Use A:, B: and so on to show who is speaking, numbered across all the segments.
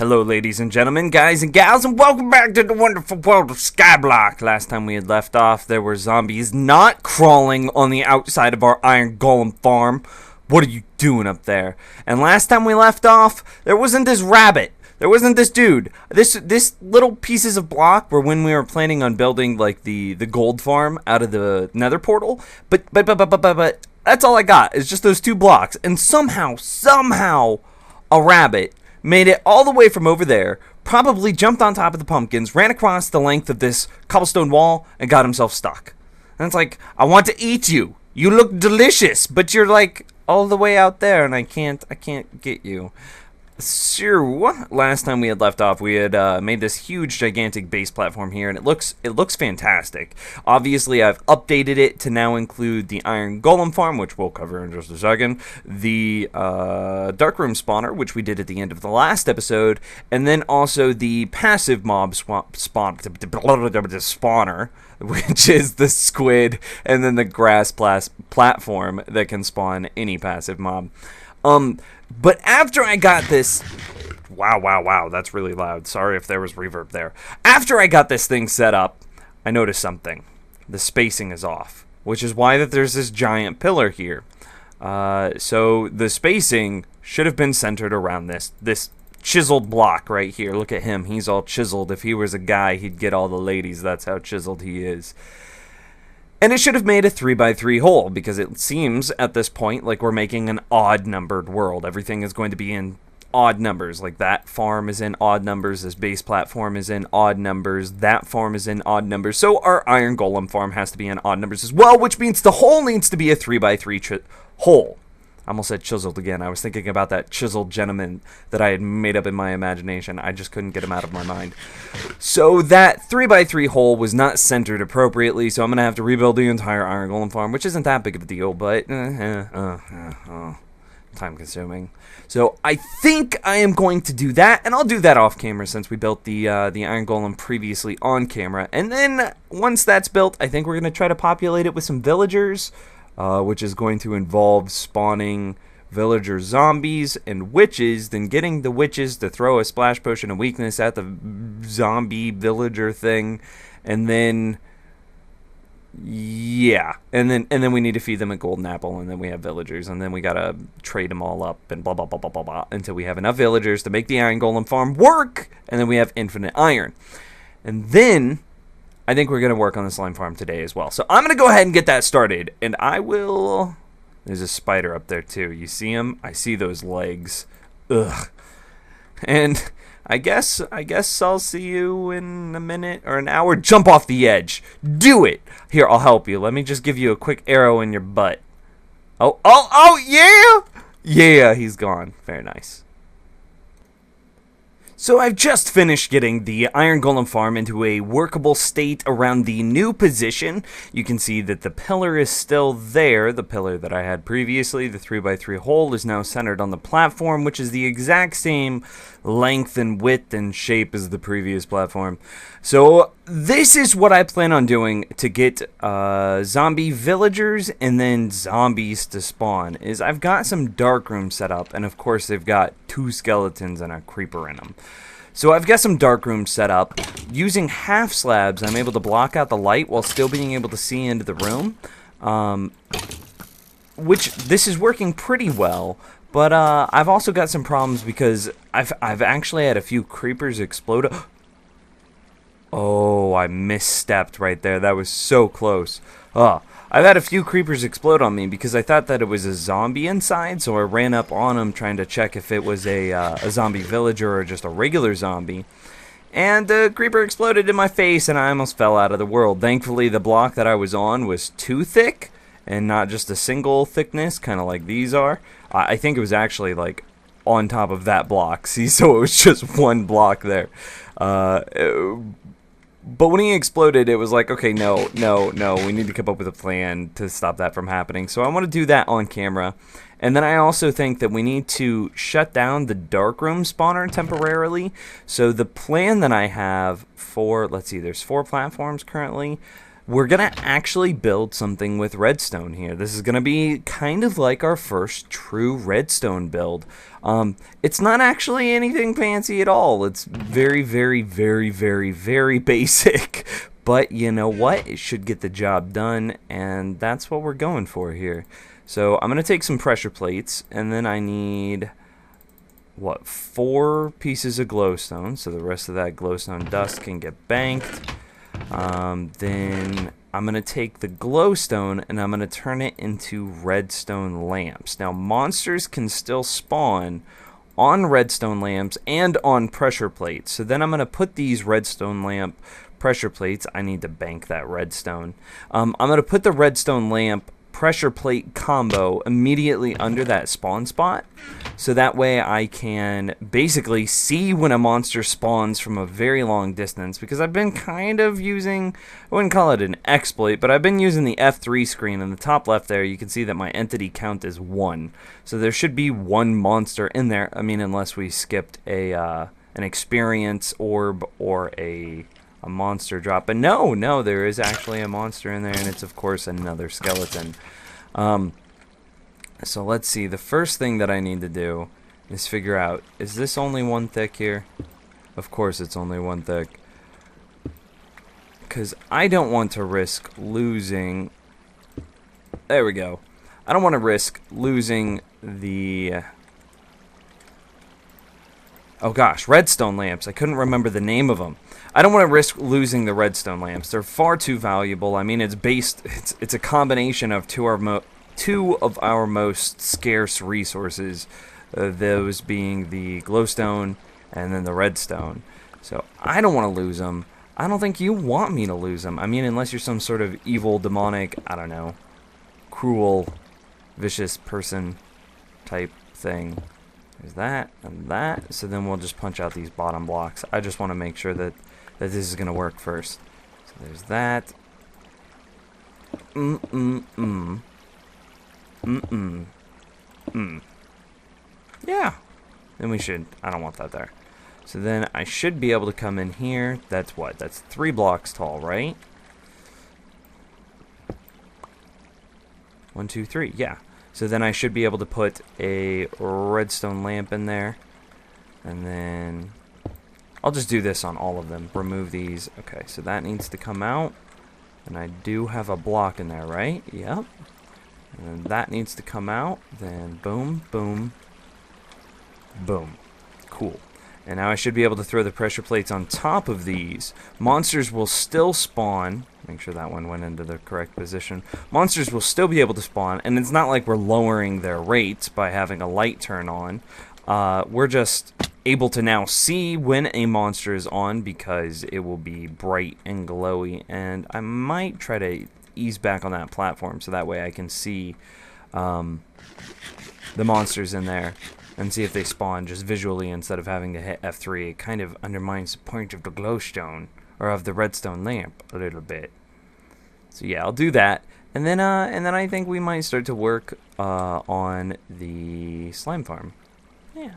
A: Hello ladies and gentlemen, guys and gals, and welcome back to the wonderful world of Skyblock. Last time we had left off, there were zombies not crawling on the outside of our iron golem farm. What are you doing up there? And last time we left off, there wasn't this rabbit. There wasn't this dude. This little pieces of block were when we were planning on building like the gold farm out of the nether portal. But that's all I got. It's just those two blocks. And somehow a rabbit made it all the way from over there, probably jumped on top of the pumpkins, ran across the length of this cobblestone wall, and got himself stuck. And it's like, I want to eat you. You look delicious, but you're like all the way out there, and I can't get you. So, last time we had left off, we had made this huge, gigantic base platform here, and it looks fantastic. Obviously, I've updated it to now include the iron golem farm, which we'll cover in just a second, the darkroom spawner, which we did at the end of the last episode, and then also the passive mob spawner, which is the squid, and then the grass platform that can spawn any passive mob. But after I got this, wow, that's really loud. Sorry if there was reverb there. After I got this thing set up, I noticed something. The spacing is off, which is why that there's this giant pillar here. So the spacing should have been centered around this chiseled block right here. Look at him. He's all chiseled. If he was a guy, he'd get all the ladies. That's how chiseled he is. And it should have made a 3x3 hole, because it seems at this point like we're making an odd-numbered world. Everything is going to be in odd numbers. Like that farm is in odd numbers, this base platform is in odd numbers, that farm is in odd numbers. So our iron golem farm has to be in odd numbers as well, which means the hole needs to be a 3x3 hole. I almost said chiseled again. I was thinking about that chiseled gentleman that I had made up in my imagination. I just couldn't get him out of my mind. So that 3x3 hole was not centered appropriately, so I'm going to have to rebuild the entire iron golem farm, which isn't that big of a deal, but time consuming. So I think I am going to do that, and I'll do that off camera since we built the iron golem previously on camera. And then once that's built, I think we're going to try to populate it with some villagers, which is going to involve spawning villager zombies and witches, then getting the witches to throw a splash potion of weakness at the zombie villager thing, and then yeah, and then we need to feed them a golden apple, and then we have villagers, and then we gotta trade them all up and blah blah blah blah blah blah until we have enough villagers to make the iron golem farm work, and then we have infinite iron, and then I think we're going to work on the slime farm today as well. So I'm going to go ahead and get that started. And I will... There's a spider up there too. You see him? I see those legs. Ugh. And I guess I'll see you in a minute or an hour. Jump off the edge. Do it. Here, I'll help you. Let me just give you a quick arrow in your butt. Oh, yeah! Yeah, he's gone. Very nice. So I've just finished getting the iron golem farm into a workable state around the new position. You can see that the pillar is still there, the pillar that I had previously. The 3x3 hole is now centered on the platform, which is the exact same length and width and shape as the previous platform. So this is what I plan on doing to get zombie villagers and then zombies to spawn. Is I've got some dark rooms set up, and of course they've got 2 skeletons and a creeper in them. So I've got some dark rooms set up. Using half slabs, I'm able to block out the light while still being able to see into the room, which this is working pretty well. But I've also got some problems because I've actually had a few creepers explode. Oh, I misstepped right there. That was so close. I've had a few creepers explode on me because I thought that it was a zombie inside, so I ran up on them trying to check if it was a zombie villager or just a regular zombie. And the creeper exploded in my face, and I almost fell out of the world. Thankfully, the block that I was on was too thick, and not just a single thickness, kind of like these are. I think it was actually, like, on top of that block. See, so it was just one block there. But when he exploded, it was like, okay, no, we need to come up with a plan to stop that from happening. So I want to do that on camera. And then I also think that we need to shut down the darkroom spawner temporarily. So the plan that I have for, let's see, there's 4 platforms currently. we're going to actually build something with redstone here. This is going to be kind of like our first true redstone build. It's not actually anything fancy at all. It's very, very, very, very, very basic. But you know what? It should get the job done, and that's what we're going for here. So I'm going to take some pressure plates, and then I need, what, 4 pieces of glowstone, so the rest of that glowstone dust can get banked. Then I'm going to take the glowstone and I'm going to turn it into redstone lamps. Now, monsters can still spawn on redstone lamps and on pressure plates. So then I'm going to put these redstone lamp pressure plates. I need to bank that redstone. I'm going to put the redstone lamp pressure plate combo immediately under that spawn spot, so that way I can basically see when a monster spawns from a very long distance, because I've been kind of using, I wouldn't call it an exploit, but I've been using the F3 screen. In the top left there you can see that my entity count is 1, so there should be 1 monster in there. I mean, unless we skipped a an experience orb or a monster drop. But no, there is actually a monster in there, and it's of course another skeleton. So let's see. The first thing that I need to do is figure out, is this only 1 thick here? Of course it's only 1 thick, because I don't want to risk losing, there we go, I don't want to risk losing the oh gosh, redstone lamps. I couldn't remember the name of them. I don't want to risk losing the redstone lamps. They're far too valuable. I mean, it's a combination of two of our most scarce resources, those being the glowstone and then the redstone. So I don't want to lose them. I don't think you want me to lose them. I mean, unless you're some sort of evil, demonic, I don't know, cruel, vicious person type thing. There's that and that. So then we'll just punch out these bottom blocks. I just want to make sure that this is going to work first. So there's that. Yeah. Then we should, I don't want that there. So then I should be able to come in here. That's what? That's 3 blocks tall, right? 1, 2, 3. Yeah. So then I should be able to put a redstone lamp in there. And then I'll just do this on all of them. Remove these. Okay, so that needs to come out. And I do have a block in there, right? Yep. And then that needs to come out. Then boom, boom, boom. Cool. And now I should be able to throw the pressure plates on top of these. Monsters will still spawn. Make sure that one went into the correct position. Monsters will still be able to spawn, and it's not like we're lowering their rates by having a light turn on. We're just able to now see when a monster is on, because it will be bright and glowy. And I might try to ease back on that platform so that way I can see the monsters in there and see if they spawn just visually instead of having to hit F3. It kind of undermines the point of the glowstone, or of the redstone lamp, a little bit. So yeah, I'll do that, and then I think we might start to work on the slime farm. Yeah.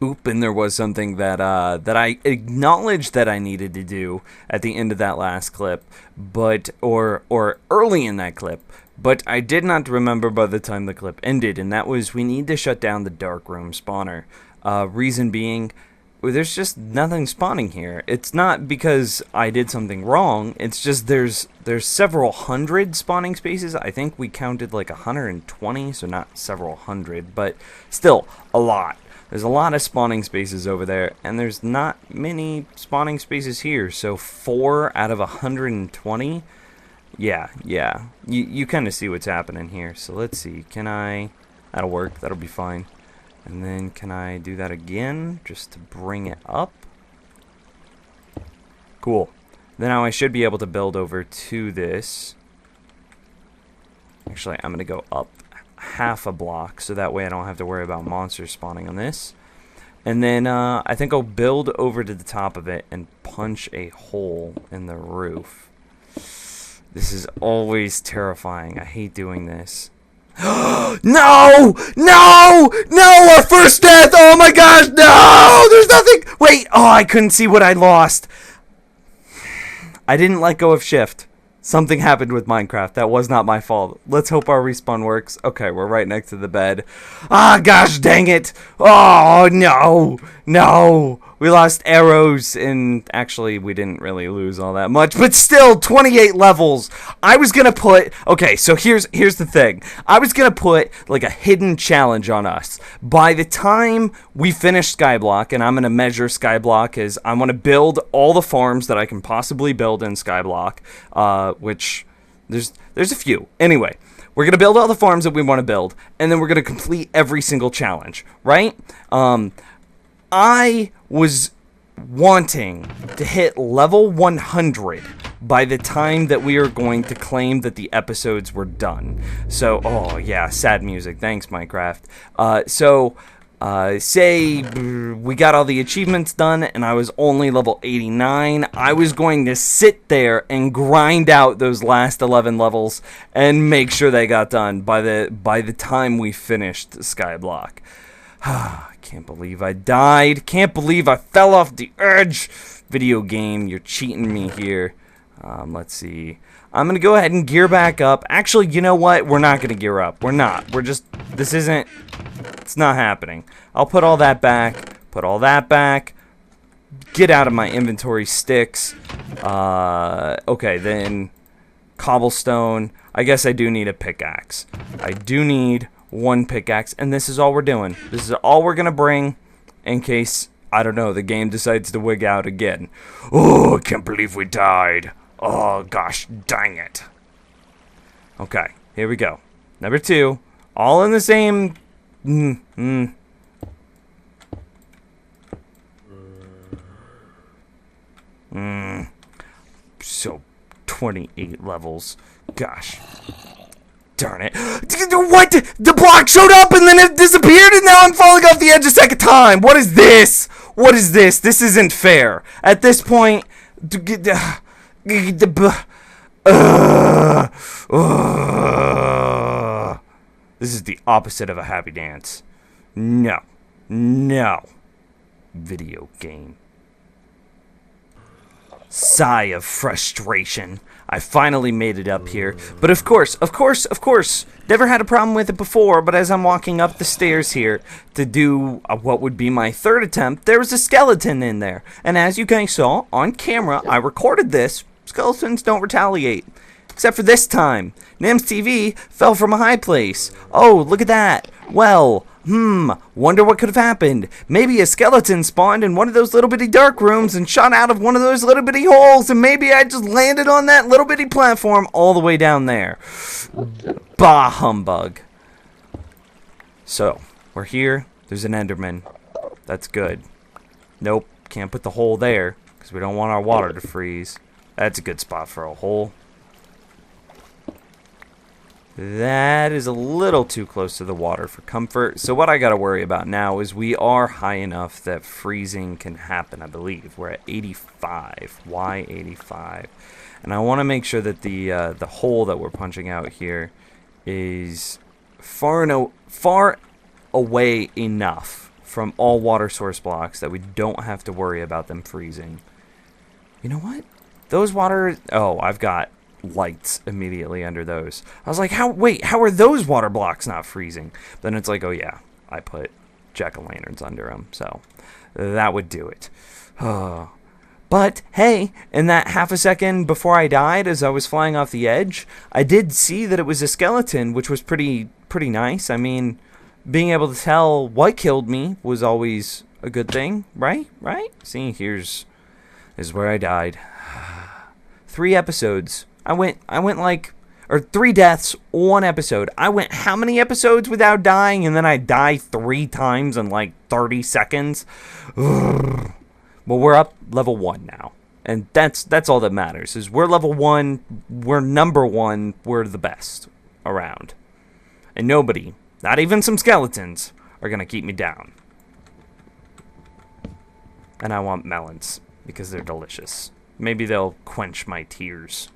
A: Oop, and there was something that that I acknowledged that I needed to do at the end of that last clip, but or early in that clip, but I did not remember by the time the clip ended, and that was we need to shut down the dark room spawner. Reason being, there's just nothing spawning here. It's not because I did something wrong. It's just there's several hundred spawning spaces. I think we counted like 120, so not several hundred, but still a lot. There's a lot of spawning spaces over there, and there's not many spawning spaces here. So 4 out of 120. Yeah. You kind of see what's happening here. So let's see. Can I? That'll work. That'll be fine. And then can I do that again just to bring it up? Cool. Then now I should be able to build over to this. Actually, I'm going to go up half a block so that way I don't have to worry about monsters spawning on this. And then I think I'll build over to the top of it and punch a hole in the roof. This is always terrifying. I hate doing this. No! Our first death! Oh my gosh, no! There's nothing! Wait, oh, I couldn't see what I lost. I didn't let go of shift. Something happened with Minecraft. That was not my fault. Let's hope our respawn works. Okay, we're right next to the bed. Ah, gosh dang it. Oh, no. No. We lost arrows, and actually, we didn't really lose all that much, but still, 28 levels. I was gonna put, okay, so here's the thing. I was gonna put, like, a hidden challenge on us. By the time we finish Skyblock, and I'm gonna measure Skyblock, is I want to build all the farms that I can possibly build in Skyblock, which, there's a few. Anyway, we're gonna build all the farms that we want to build, and then we're gonna complete every single challenge, right? I was wanting to hit level 100 by the time that we are going to claim that the episodes were done. So, oh yeah, sad music. Thanks, Minecraft. Say we got all the achievements done and I was only level 89. I was going to sit there and grind out those last 11 levels and make sure they got done by the time we finished Skyblock. I can't believe I died. Can't believe I fell off the edge. Video game, you're cheating me here. Let's see. I'm going to go ahead and gear back up. Actually, you know what? We're not going to gear up. We're not. We're just, it's not happening. I'll put all that back. Put all that back. Get out of my inventory sticks. Okay, then cobblestone. I guess I do need a pickaxe. I do need one pickaxe, and this is all we're doing. This is all we're gonna bring in case, I don't know, the game decides to wig out again. Oh, I can't believe we died. Oh, gosh, dang it. Okay, here we go. Number 2, all in the same... So, 28 levels. Gosh. Darn it. What? The block showed up and then it disappeared and now I'm falling off the edge a second time. What is this? What is this? This isn't fair. At this point, this is the opposite of a happy dance. No. No. Video game. Sigh of frustration. I finally made it up here. But of course, never had a problem with it before, but as I'm walking up the stairs here to do what would be my third attempt, there was a skeleton in there. And as you guys saw on camera, I recorded this. Skeletons don't retaliate. Except for this time. Nim's TV fell from a high place. Oh, look at that. Well, wonder what could have happened. Maybe a skeleton spawned in one of those little bitty dark rooms and shot out of one of those little bitty holes, and maybe I just landed on that little bitty platform all the way down there. Bah humbug. So, we're here. There's an Enderman. That's good. Nope, can't put the hole there, because we don't want our water to freeze. That's a good spot for a hole. That is a little too close to the water for comfort. So what I got to worry about now is we are high enough that freezing can happen, I believe. We're at 85. Why 85? And I want to make sure that the hole that we're punching out here is far away enough from all water source blocks that we don't have to worry about them freezing. You know what? Those water... Oh, I've got lights immediately under those. I was like, how are those water blocks not freezing? Then it's like, oh yeah, I put jack-o'-lanterns under them, so that would do it. But hey, in that half a second before I died, as I was flying off the edge, I did see that it was a skeleton, which was pretty nice. I mean, being able to tell what killed me was always a good thing, right? See, here's where I died. 3 episodes. I went like, or 3 deaths, 1 episode. I went how many episodes without dying, and then I die 3 times in like 30 seconds? Well, we're up level 1 now. And that's all that matters, is we're level 1, we're number 1, we're the best around. And nobody, not even some skeletons, are gonna keep me down. And I want melons, because they're delicious. Maybe they'll quench my tears.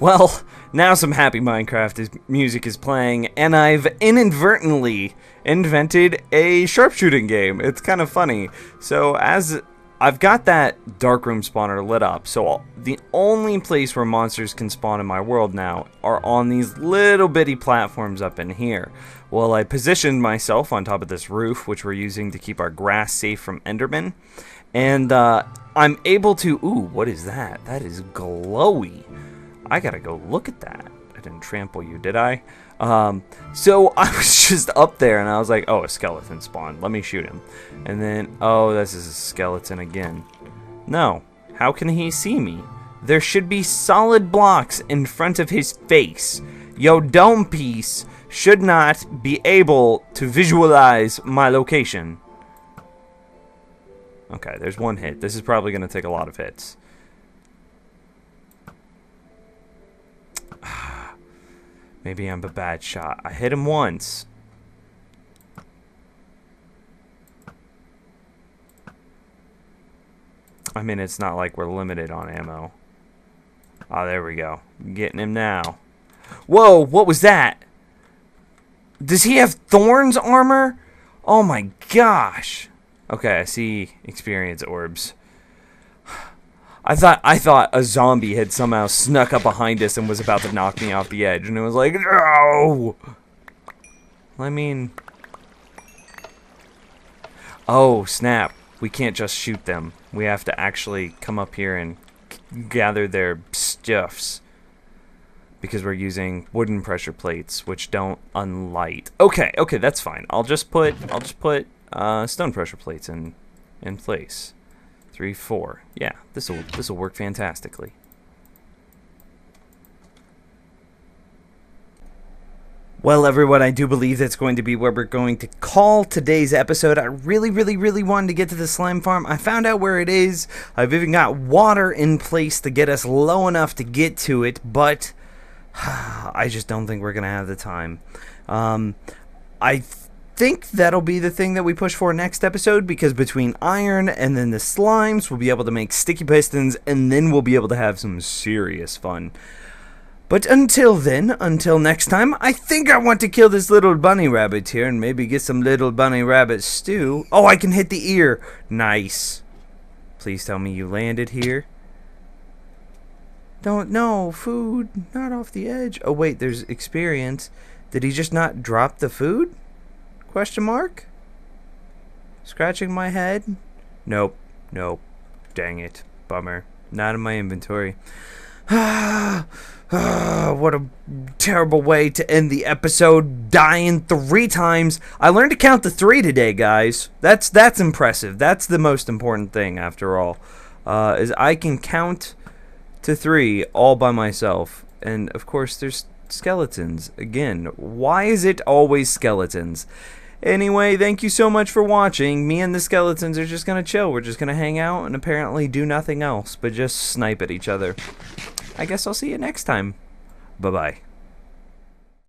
A: Well, now some happy Minecraft music is playing, and I've inadvertently invented a sharpshooting game. It's kind of funny. So as I've got that darkroom spawner lit up, so the only place where monsters can spawn in my world now are on these little bitty platforms up in here. Well, I positioned myself on top of this roof, which we're using to keep our grass safe from Endermen, and I'm able to... Ooh, what is that? That is glowy. I gotta go look at that. I didn't trample you, did I? So I was just up there and I was like, oh, a skeleton spawned. Let me shoot him. And then, oh, this is a skeleton again. No. How can he see me? There should be solid blocks in front of his face. Yo, dome piece should not be able to visualize my location. Okay, there's one hit. This is probably going to take a lot of hits. Maybe I'm a bad shot. I hit him once. I mean, it's not like we're limited on ammo. Oh, there we go. Getting him now. Whoa, what was that? Does he have thorns armor? Oh my gosh. Okay, I see experience orbs. I thought a zombie had somehow snuck up behind us and was about to knock me off the edge, and it was like, no! I mean... Oh, snap. We can't just shoot them. We have to actually come up here and gather their stuffs. Because we're using wooden pressure plates, which don't unlight. Okay, that's fine. I'll just put stone pressure plates in place. 3, 4. Yeah, this'll work fantastically. Well, everyone, I do believe that's going to be where we're going to call today's episode. I really wanted to get to the slime farm. I found out where it is. I've even got water in place to get us low enough to get to it, but I just don't think we're going to have the time. I think that'll be the thing that we push for next episode, because between iron and then the slimes, we'll be able to make sticky pistons, and then we'll be able to have some serious fun. But until then, until next time, I think I want to kill this little bunny rabbit here and maybe get some little bunny rabbit stew. Oh, I can hit the ear. Nice. Please tell me you landed here. Don't know. Food. Not off the edge. Oh, wait, there's experience. Did he just not drop the food? Question mark? Scratching my head? Nope. Dang it. Bummer. Not in my inventory. What a terrible way to end the episode. Dying 3 times. I learned to count to 3 today, guys. That's impressive. That's the most important thing, after all. Is I can count to 3 all by myself. And, of course, there's skeletons. Again, why is it always skeletons? Anyway, thank you so much for watching. Me and the skeletons are just gonna chill. We're just gonna hang out and apparently do nothing else but just snipe at each other. I guess I'll see you next time. Bye-bye.